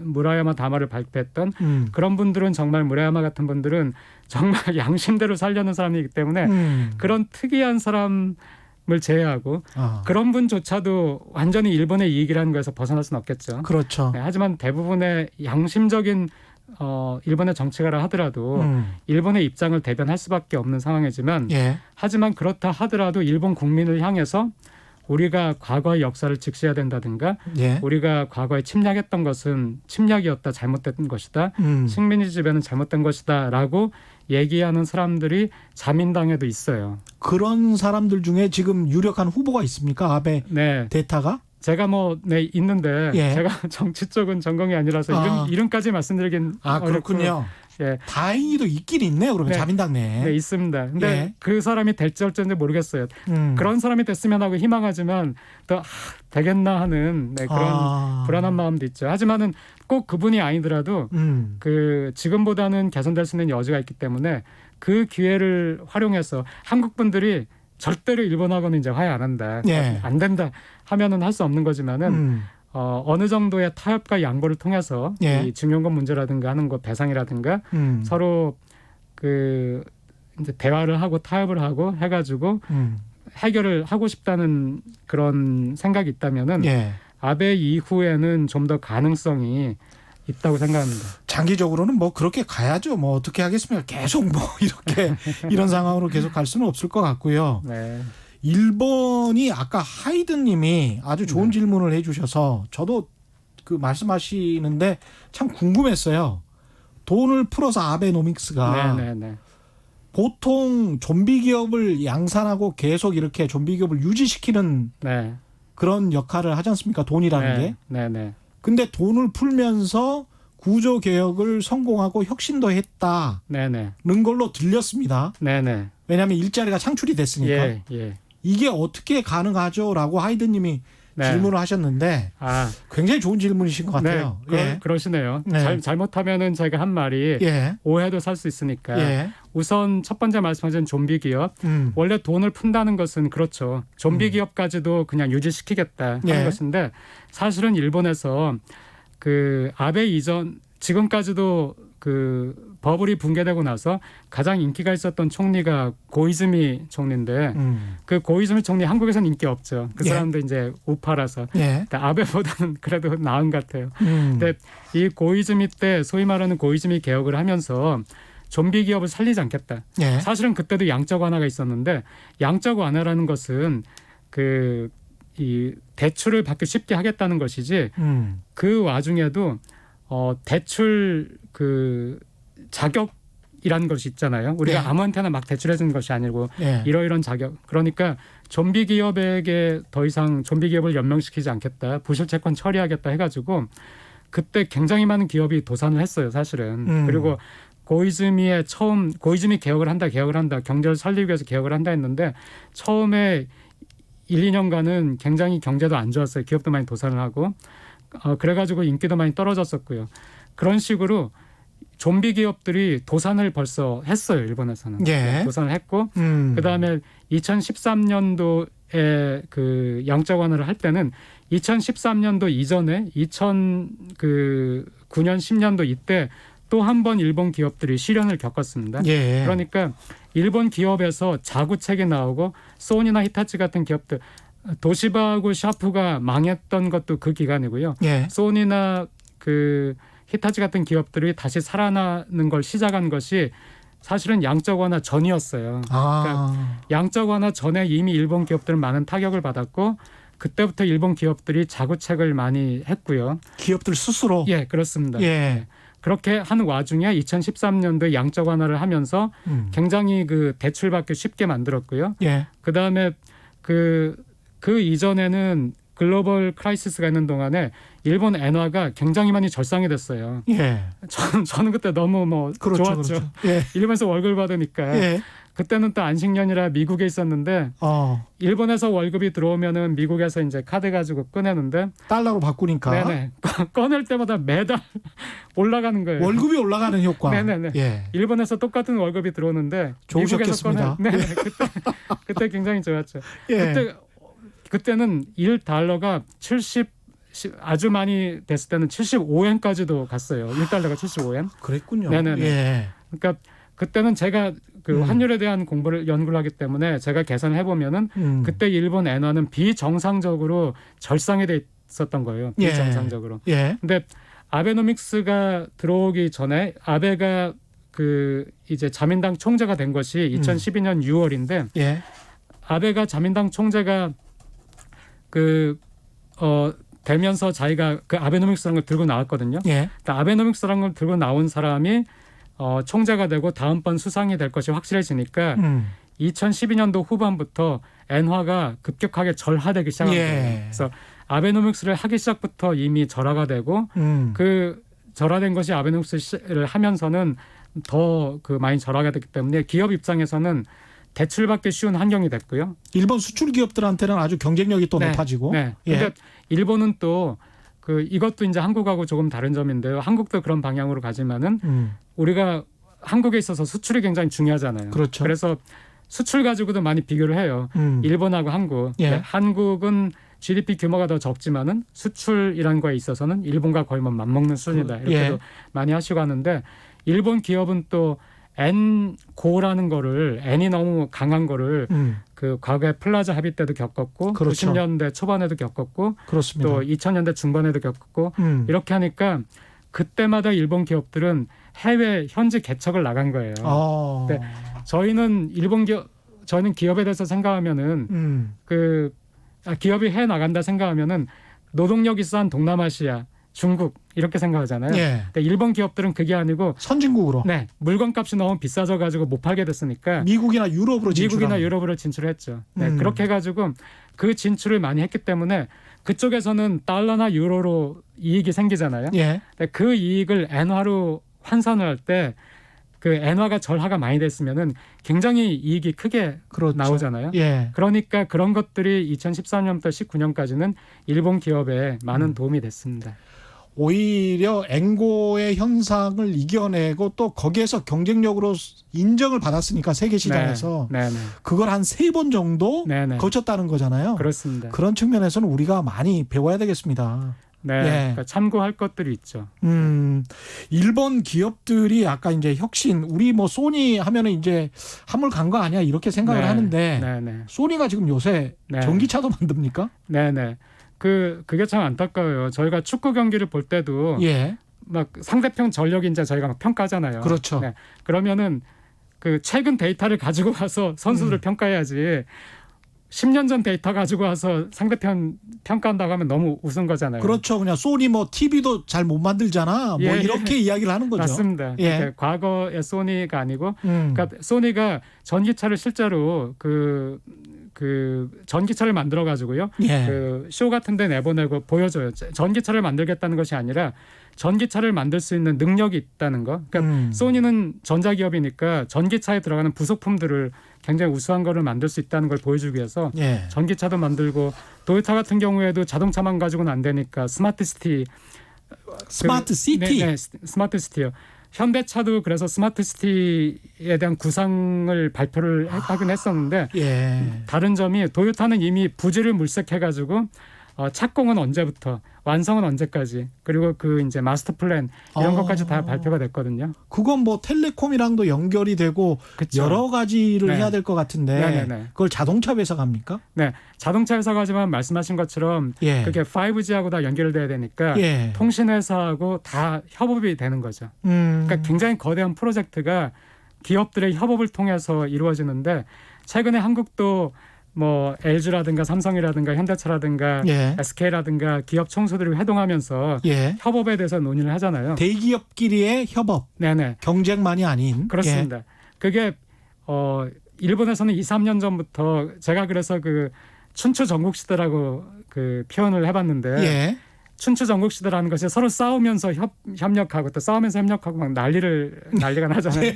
무라야마 다마를 발표했던 그런 분들은 정말 무라야마 같은 분들은 정말 양심대로 살려는 사람이기 때문에 그런 특이한 사람을 제외하고 그런 분조차도 완전히 일본의 이익이라는 거에서 벗어날 수는 없겠죠. 그렇죠. 네, 하지만 대부분의 양심적인 일본의 정치가라 하더라도 일본의 입장을 대변할 수밖에 없는 상황이지만 예. 하지만 그렇다 하더라도 일본 국민을 향해서 우리가 과거의 역사를 직시해야 된다든가 예. 우리가 과거에 침략했던 것은 침략이었다 잘못된 것이다 식민지 지배는 잘못된 것이다 라고 얘기하는 사람들이 자민당에도 있어요. 그런 사람들 중에 지금 유력한 후보가 있습니까? 아베 네. 대타가? 제가 있는데 예. 제가 정치 쪽은 전공이 아니라서 이름까지 말씀드리긴 어렵고 그렇군요. 예. 다행히도 있긴 있네요. 그러면 네. 자민당 내에. 네, 있습니다. 근데 예. 그 사람이 될지 어쩔지 모르겠어요. 그런 사람이 됐으면 하고 희망하지만 또 되겠나 하는 그런 불안한 마음도 있죠. 하지만은 꼭 그분이 아니더라도 그 지금보다는 개선될 수 있는 여지가 있기 때문에 그 기회를 활용해서 한국 분들이 절대로 일본하고는 이제 화해 안 한다, 예. 안 된다 하면은 할 수 없는 거지만은 어느 정도의 타협과 양보를 통해서 예. 이 증여금 문제라든가 하는 거 배상이라든가 서로 그 이제 대화를 하고 타협을 하고 해가지고 해결을 하고 싶다는 그런 생각이 있다면은 예. 아베 이후에는 좀 더 가능성이 있다고 생각합니다. 장기적으로는 뭐 그렇게 가야죠. 뭐 어떻게 하겠습니까? 계속 뭐 이렇게 이런 상황으로 계속 갈 수는 없을 것 같고요. 네. 일본이 아까 하이든님이 아주 좋은 질문을 해주셔서 저도 그 말씀하시는데 참 궁금했어요. 돈을 풀어서 아베노믹스가 네. 보통 좀비 기업을 양산하고 계속 이렇게 좀비 기업을 유지시키는 네. 그런 역할을 하지 않습니까? 돈이라는 게. 네. 근데 돈을 풀면서 구조 개혁을 성공하고 혁신도 했다는 네. 걸로 들렸습니다. 네. 왜냐하면 일자리가 창출이 됐으니까. 예. 이게 어떻게 가능하죠?라고 하이든님이 질문을 하셨는데 굉장히 좋은 질문이신 것 같아요. 네, 그러시네요. 네. 잘못하면은 제가 한 말이 오해도 살 수 있으니까 우선 첫 번째 말씀하신 좀비 기업 원래 돈을 푼다는 것은 그렇죠. 좀비 기업까지도 그냥 유지시키겠다 하는 것인데 사실은 일본에서 그 아베 이전 지금까지도 그 버블이 붕괴되고 나서 가장 인기가 있었던 총리가 고이즈미 총리인데 그 고이즈미 총리 한국에서는 인기 없죠. 그 예. 사람도 이제 우파라서. 예. 근데 아베보다는 그래도 나은 것 같아요. 근데 이 고이즈미 때 소위 말하는 고이즈미 개혁을 하면서 좀비 기업을 살리지 않겠다. 예. 사실은 그때도 양적 완화가 있었는데 양적 완화라는 것은 이 대출을 받기 쉽게 하겠다는 것이지 그 와중에도 대출 그 자격이라는 것이 있잖아요. 우리가 예. 아무한테나 막 대출해 주는 것이 아니고 예. 이러이러한 자격. 그러니까 좀비 기업에게 더 이상 좀비 기업을 연명시키지 않겠다. 부실 채권 처리하겠다 해가지고 그때 굉장히 많은 기업이 도산을 했어요. 사실은. 그리고 고이즈미 개혁을 한다. 경제를 살리기 위해서 개혁을 한다 했는데 처음에 1, 2년간은 굉장히 경제도 안 좋았어요. 기업도 많이 도산을 하고 그래가지고 인기도 많이 떨어졌었고요. 그런 식으로 좀비 기업들이 도산을 벌써 했어요. 일본에서는. 예. 도산을 했고 그다음에 2013년도에 그 양적 완화를 할 때는 2013년도 이전에 2009년 10년도 이때 또 한 번 일본 기업들이 시련을 겪었습니다. 예. 그러니까 일본 기업에서 자구책이 나오고 소니나 히타치 같은 기업들 도시바하고 샤프가 망했던 것도 그 기간이고요. 예. 소니나 그 히타치 같은 기업들이 다시 살아나는 걸 시작한 것이 사실은 양적 완화 전이었어요. 아. 양적 완화 전에 이미 일본 기업들은 많은 타격을 받았고 그때부터 일본 기업들이 자구책을 많이 했고요. 기업들 스스로. 예, 그렇습니다. 예. 그렇게 한 와중에 2013년도에 양적 완화를 하면서 굉장히 그 대출받기 쉽게 만들었고요. 예. 그다음에 그 이전에는 글로벌 크라이시스가 있는 동안에 일본 엔화가 굉장히 많이 절상이 됐어요. 예. 저는 그때 너무 그렇죠. 좋았죠. 그렇죠. 예. 일본에서 월급을 받으니까. 예. 그때는 또 안식년이라 미국에 있었는데 일본에서 월급이 들어오면은 미국에서 이제 카드 가지고 꺼내는데 달러로 바꾸니까. 네네 꺼낼 때마다 매달 올라가는 거예요. 월급이 올라가는 효과. 네네네. 예. 일본에서 똑같은 월급이 들어오는데 좋으셨겠습니다. 미국에서 네네 그때 굉장히 좋았죠. 예. 그때는 1달러가 70 아주 많이 됐을 때는 75엔까지도 갔어요. 1달러가 75엔. 그랬군요. 네네네. 예. 그러니까 그때는 제가 그 환율에 대한 연구를 하기 때문에 제가 계산을 해보면은 그때 일본 엔화는 비정상적으로 절상이 돼 있었던 거예요. 비정상적으로. 예. 근데 아베노믹스가 들어오기 전에 아베가 그 이제 자민당 총재가 된 것이 2012년 6월인데 예. 아베가 자민당 총재가 되면서 자기가 그 아베노믹스라는 걸 들고 나왔거든요. 예. 아베노믹스라는 걸 들고 나온 사람이 총재가 되고 다음번 수상이 될 것이 확실해지니까 2012년도 후반부터 엔화가 급격하게 절하되기 시작한 거예요. 예. 그래서 아베노믹스를 하기 시작부터 이미 절하가 되고 그 절하된 것이 아베노믹스를 하면서는 더 많이 절하가 됐기 때문에 기업 입장에서는 대출받기 쉬운 환경이 됐고요. 일본 수출 기업들한테는 아주 경쟁력이 또 높아지고. 네. 예. 근데 일본은 또 이것도 이제 한국하고 조금 다른 점인데요. 한국도 그런 방향으로 가지만은 우리가 한국에 있어서 수출이 굉장히 중요하잖아요. 그렇죠. 그래서 수출 가지고도 많이 비교를 해요. 일본하고 한국. 예. 한국은 GDP 규모가 더 적지만은 수출이라는 거에 있어서는 일본과 거의 맞먹는 수준이다. 이렇게도 예. 많이 하시고 하는데 일본 기업은 또 N고라는 거를 N이 너무 강한 거를 그 과거에 플라자 합의 때도 겪었고 그렇죠. 90년대 초반에도 겪었고 그렇습니다. 또 2000년대 중반에도 겪었고 이렇게 하니까 그때마다 일본 기업들은 해외 현지 개척을 나간 거예요. 네. 저희는 저희는 기업에 대해서 생각하면은 기업이 해 나간다 생각하면은 노동력이 싼 동남아시아, 중국 이렇게 생각하잖아요. 예. 근데 일본 기업들은 그게 아니고 선진국으로. 네, 물건값이 너무 비싸져 가지고 못 팔게 됐으니까 미국이나 유럽으로 미국이나 유럽으로 진출했죠. 네, 그렇게 해가지고 그 진출을 많이 했기 때문에 그쪽에서는 달러나 유로로 이익이 생기잖아요. 예. 근데 그 이익을 엔화로 환산을 할 때 그 엔화가 절하가 많이 됐으면은 굉장히 이익이 크게 그렇죠. 나오잖아요. 예. 그러니까 그런 것들이 2013년부터 19년까지는 일본 기업에 많은 도움이 됐습니다. 오히려 앵고의 현상을 이겨내고 또 거기에서 경쟁력으로 인정을 받았으니까 세계 시장에서 네, 네, 그걸 한 3번 정도 네, 네. 거쳤다는 거잖아요. 그렇습니다. 그런 측면에서는 우리가 많이 배워야 되겠습니다. 네, 예. 그러니까 참고할 것들이 있죠. 일본 기업들이 아까 이제 혁신, 우리 뭐 소니 하면은 이제 한물 간 거 아니야 이렇게 생각을 네, 하는데 네, 네, 소니가 지금 요새 네. 전기차도 만듭니까? 네, 네. 그게 참 안타까워요. 저희가 축구 경기를 볼 때도 예, 막 상대편 전력이 이제 저희가 막 평가하잖아요. 그렇죠. 네. 그러면은 그 최근 데이터를 가지고 와서 선수들을 평가해야지. 10년 전 데이터 가지고 와서 상대편 평가한다고 하면 너무 우스운 거잖아요. 그렇죠. 그냥 소니 뭐 TV도 잘 못 만들잖아. 뭐 예, 이렇게 이야기를 하는 거죠. 맞습니다. 예. 그러니까 과거의 소니가 아니고, 그러니까 소니가 전기차를 실제로 그 전기차를 만들어 가지고요. 예. 그 쇼 같은 데 내보내고 보여줘요. 전기차를 만들겠다는 것이 아니라 전기차를 만들 수 있는 능력이 있다는 거. 그러니까 소니는 전자기업이니까 전기차에 들어가는 부속품들을 굉장히 우수한 거를 만들 수 있다는 걸 보여주기 위해서 예. 전기차도 만들고, 도요타 같은 경우에도 자동차만 가지고는 안 되니까 스마트시티. 스마트 시티. 네, 스마트 시티요. 현대차도 그래서 스마트 시티에 대한 구상을 발표를 하긴 했었는데, 예. 다른 점이 도요타는 이미 부지를 물색해가지고 착공은 언제부터, 완성은 언제까지, 그리고 그 이제 마스터 플랜 이런 것까지 다 발표가 됐거든요. 그건 뭐 텔레콤이랑도 연결이 되고 그쵸? 여러 가지를 네. 해야 될 것 같은데 네네네. 그걸 자동차 회사가 합니까? 네, 자동차 회사가 하지만 말씀하신 것처럼 예. 그게 5G하고 다 연결돼야 되니까 예. 통신 회사하고 다 협업이 되는 거죠. 그러니까 굉장히 거대한 프로젝트가 기업들의 협업을 통해서 이루어지는데, 최근에 한국도 뭐 LG라든가 삼성이라든가 현대차라든가 예. SK라든가 기업 총수들이 회동하면서 예. 협업에 대해서 논의를 하잖아요. 대기업끼리의 협업, 네네, 경쟁만이 아닌. 그렇습니다. 그게 일본에서는 2, 3년 전부터 제가 그래서 그 춘추 전국시대라고 그 표현을 해봤는데, 예. 춘추 전국시대라는 것이 서로 싸우면서 협력하고 또 싸우면서 협력하고 막 난리가 나잖아요.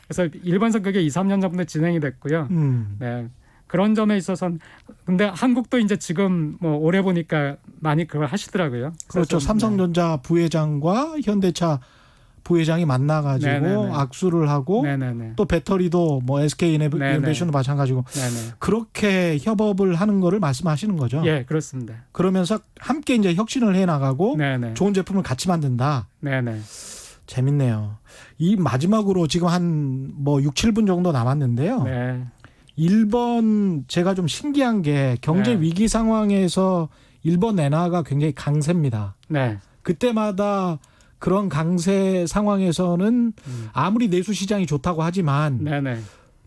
그래서 일본에서 그게 2, 3년 전부터 진행이 됐고요. 네. 그런 점에 있어서는, 근데 한국도 이제 지금 뭐 올해 보니까 많이 그걸 하시더라고요. 그렇죠. 그래서, 삼성전자 부회장과 현대차 부회장이 만나가지고 네네네. 악수를 하고 네네네. 또 배터리도 뭐 SK 이노베이션도 마찬가지고 네네. 그렇게 협업을 하는 거를 말씀하시는 거죠. 예, 그렇습니다. 그러면서 함께 이제 혁신을 해 나가고 네네. 좋은 제품을 같이 만든다. 네네. 재밌네요. 이 마지막으로 지금 한 뭐 6, 7분 정도 남았는데요. 네. 일본 제가 좀 신기한 게 경제 네. 위기 상황에서 일본 엔화가 굉장히 강세입니다. 네. 그때마다 그런 강세 상황에서는 아무리 내수 시장이 좋다고 하지만 네네.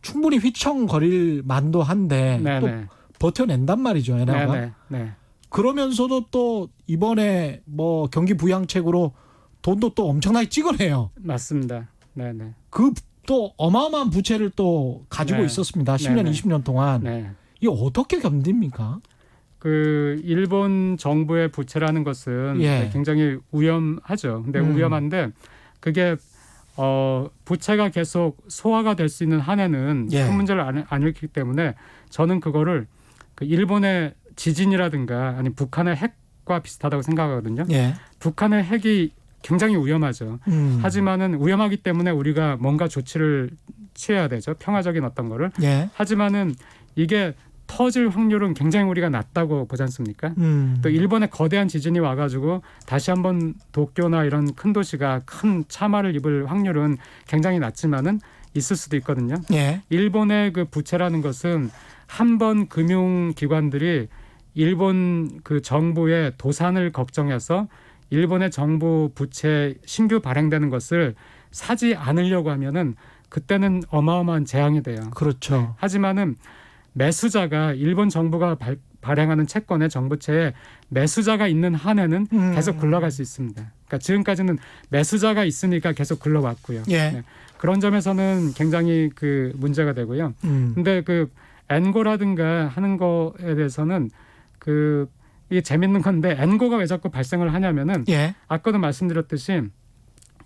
충분히 휘청거릴 만도 한데 또 네네. 버텨낸단 말이죠, 엔화가. 네네. 네. 그러면서도 또 이번에 뭐 경기 부양책으로 돈도 또 엄청나게 찍어내요. 맞습니다. 네네. 그 또 어마어마한 부채를 또 가지고 네. 있었습니다. 10년, 네네. 20년 동안. 네. 이거 어떻게 견딥니까? 그 일본 정부의 부채라는 것은 예. 굉장히 위험하죠. 근데 위험한데 그게 부채가 계속 소화가 될 수 있는 한에는 예. 큰 문제를 안 일으키기 때문에 저는 그거를 그 일본의 지진이라든가 아니 북한의 핵과 비슷하다고 생각하거든요. 예. 북한의 핵이 굉장히 위험하죠. 하지만은 위험하기 때문에 우리가 뭔가 조치를 취해야 되죠. 평화적인 어떤 거를. 예. 하지만은 이게 터질 확률은 굉장히 우리가 낮다고 보지 않습니까? 또 일본의 거대한 지진이 와가지고 다시 한번 도쿄나 이런 큰 도시가 큰 참화를 입을 확률은 굉장히 낮지만은 있을 수도 있거든요. 예. 일본의 그 부채라는 것은 한 번 금융기관들이 일본 그 정부의 도산을 걱정해서 일본의 정부 부채 신규 발행되는 것을 사지 않으려고 하면은 그때는 어마어마한 재앙이 돼요. 그렇죠. 하지만은 매수자가 일본 정부가 발행하는 채권의 정부채에 매수자가 있는 한에는 계속 굴러갈 수 있습니다. 그러니까 지금까지는 매수자가 있으니까 계속 굴러왔고요. 예. 네. 그런 점에서는 굉장히 그 문제가 되고요. 근데 그 엔고라든가 하는 거에 대해서는 이게 재밌는 건데 엔고가 왜 자꾸 발생을 하냐면은 예. 아까도 말씀드렸듯이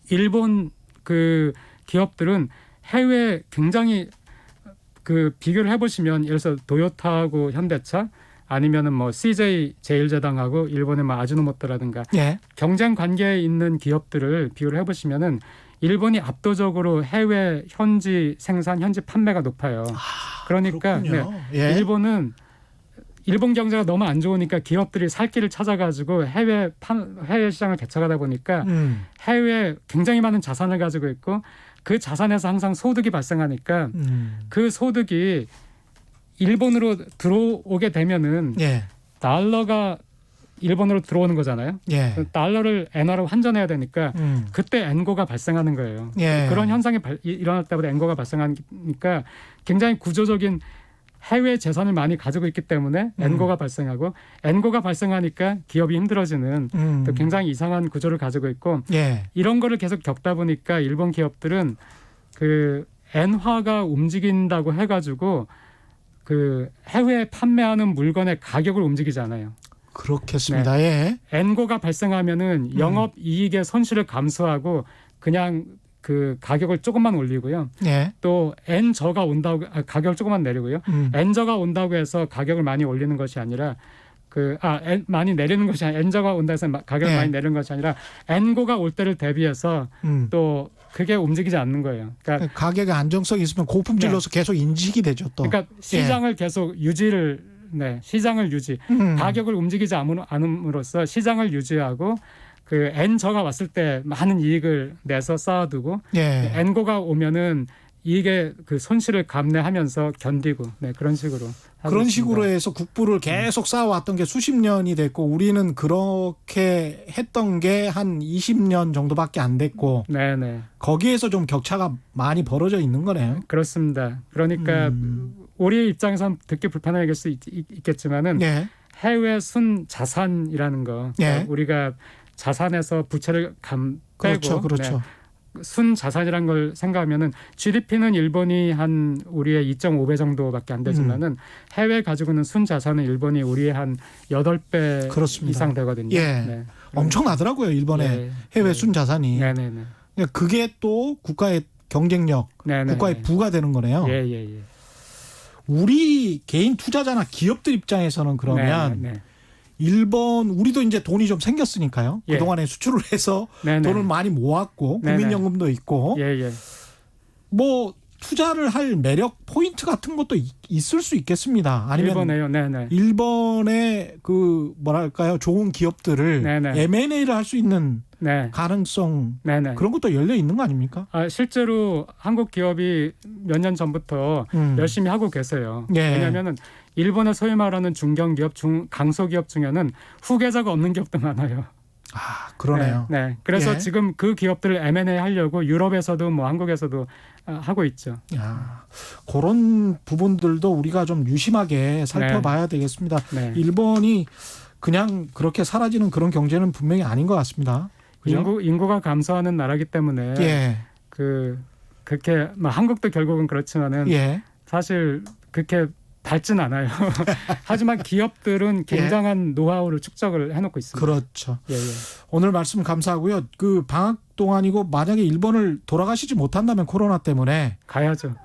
일본 그 기업들은 해외 굉장히 그 비교를 해보시면 예를 들어서 도요타하고 현대차 아니면은 뭐 CJ 제일제당하고 일본의 뭐 아주노모토라든가 예. 경쟁 관계에 있는 기업들을 비교를 해보시면은 일본이 압도적으로 해외 현지 생산, 현지 판매가 높아요. 그러니까 그렇군요. 예. 일본은 일본 경제가 너무 안 좋으니까 기업들이 살 길을 찾아가지고 해외 시장을 개척하다 보니까 해외에 굉장히 많은 자산을 가지고 있고 그 자산에서 항상 소득이 발생하니까 그 소득이 일본으로 들어오게 되면은 예. 달러가 일본으로 들어오는 거잖아요. 예. 달러를 엔화로 환전해야 되니까 그때 엔고가 발생하는 거예요. 예. 그런 현상이 일어날 때마다 엔고가 발생하니까 굉장히 구조적인 해외 재산을 많이 가지고 있기 때문에 엔고가 발생하고 엔고가 발생하니까 기업이 힘들어지는 또 굉장히 이상한 구조를 가지고 있고 예. 이런 거를 계속 겪다 보니까 일본 기업들은 그 엔화가 움직인다고 해가지고 그 해외에 판매하는 물건의 가격을 움직이잖아요. 그렇겠습니다. 예. 엔고가 발생하면은 영업 이익의 손실을 감수하고 그냥 그 가격을 조금만 올리고요. 예. 또 엔저가 온다고 가격을 조금만 내리고요. 엔저가 온다고 해서 가격을 많이 올리는 것이 아니라 많이 내리는 것이 아니라 엔저가 온다 해서 가격을 예. 많이 내리는 것이 아니라 엔고가 올 때를 대비해서 또 그게 움직이지 않는 거예요. 그러니까 가격의 안정성이 있으면 고품질로서 계속 인식이 되죠. 또. 그러니까 시장을 계속 시장을 유지. 가격을 움직이지 않음으로써 시장을 유지하고 그 엔저가 왔을 때 많은 이익을 내서 쌓아두고 예. 엔고가 오면은 이익의 그 손실을 감내하면서 견디고 그런 식으로 하고 그런 있습니다. 식으로 해서 국부를 계속 쌓아왔던 게 수십 년이 됐고 우리는 그렇게 했던 게 한 20년 정도밖에 안 됐고 네네 거기에서 좀 격차가 많이 벌어져 있는 거네요. 그렇습니다. 그러니까 우리 입장에서는 듣기 불편할 수 있겠지만은 예. 해외 순 자산이라는 거 예. 우리가 자산에서 부채를 빼고 그렇죠. 순 자산이란 걸 생각하면은 GDP는 일본이 한 우리의 2.5배 정도밖에 안 되지만은 해외 가지고는 순 자산은 일본이 우리의 한 8배 그렇습니다. 이상 되거든요. 예. 네. 엄청나더라고요. 일본의 네. 해외 네. 순 자산이. 네네네. 그러니까 그게 또 국가의 경쟁력, 네네. 국가의 부가 되는 거네요. 예예예. 우리 개인 투자자나 기업들 입장에서는 그러면 네네. 일본 우리도 이제 돈이 좀 생겼으니까요. 예. 그동안에 수출을 해서 네네. 돈을 많이 모았고 네네. 국민연금도 있고 예예. 뭐 투자를 할 매력 포인트 같은 것도 있을 수 있겠습니다. 아니면 일본에요. 네네. 일본의 그 뭐랄까요 좋은 기업들을 네네. M&A를 할 수 있는 네. 가능성 네네. 그런 것도 열려 있는 거 아닙니까? 실제로 한국 기업이 몇 년 전부터 열심히 하고 계세요. 예. 왜냐하면은 일본의 소위 말하는 중견기업, 강소기업 중에는 후계자가 없는 기업도 많아요. 아 그러네요. 네. 그래서 예. 지금 그 기업들을 M&A 하려고 유럽에서도 뭐 한국에서도 하고 있죠. 야, 그런 부분들도 우리가 좀 유심하게 살펴봐야 되겠습니다. 네. 일본이 그냥 그렇게 사라지는 그런 경제는 분명히 아닌 것 같습니다. 그죠? 인구가 감소하는 나라기 때문에 예, 그렇게 뭐 한국도 결국은 그렇지만은 예. 사실 그렇게 밝진 않아요. 하지만 기업들은 굉장한 노하우를 축적을 해놓고 있습니다. 그렇죠. 예, 예. 오늘 말씀 감사하고요. 그 방학 동안이고 만약에 일본을 돌아가시지 못한다면 코로나 때문에 가야죠.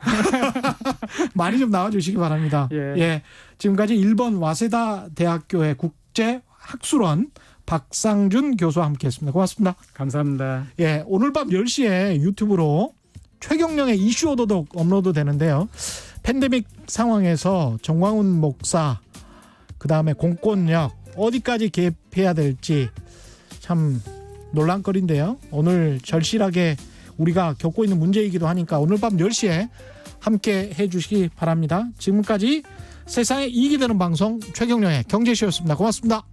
많이 좀 나와주시기 바랍니다. 예. 지금까지 일본 와세다 대학교의 국제학술원 박상준 교수와 함께했습니다. 고맙습니다. 감사합니다. 예, 오늘 밤 10시에 유튜브로 최경령의 이슈 오도독 업로드 되는데요. 팬데믹 상황에서 정광훈 목사 그다음에 공권력 어디까지 개입해야 될지 참 논란거리인데요. 오늘 절실하게 우리가 겪고 있는 문제이기도 하니까 오늘 밤 10시에 함께 해주시기 바랍니다. 지금까지 세상에 이익이 되는 방송 최경령의 경제쇼였습니다. 고맙습니다.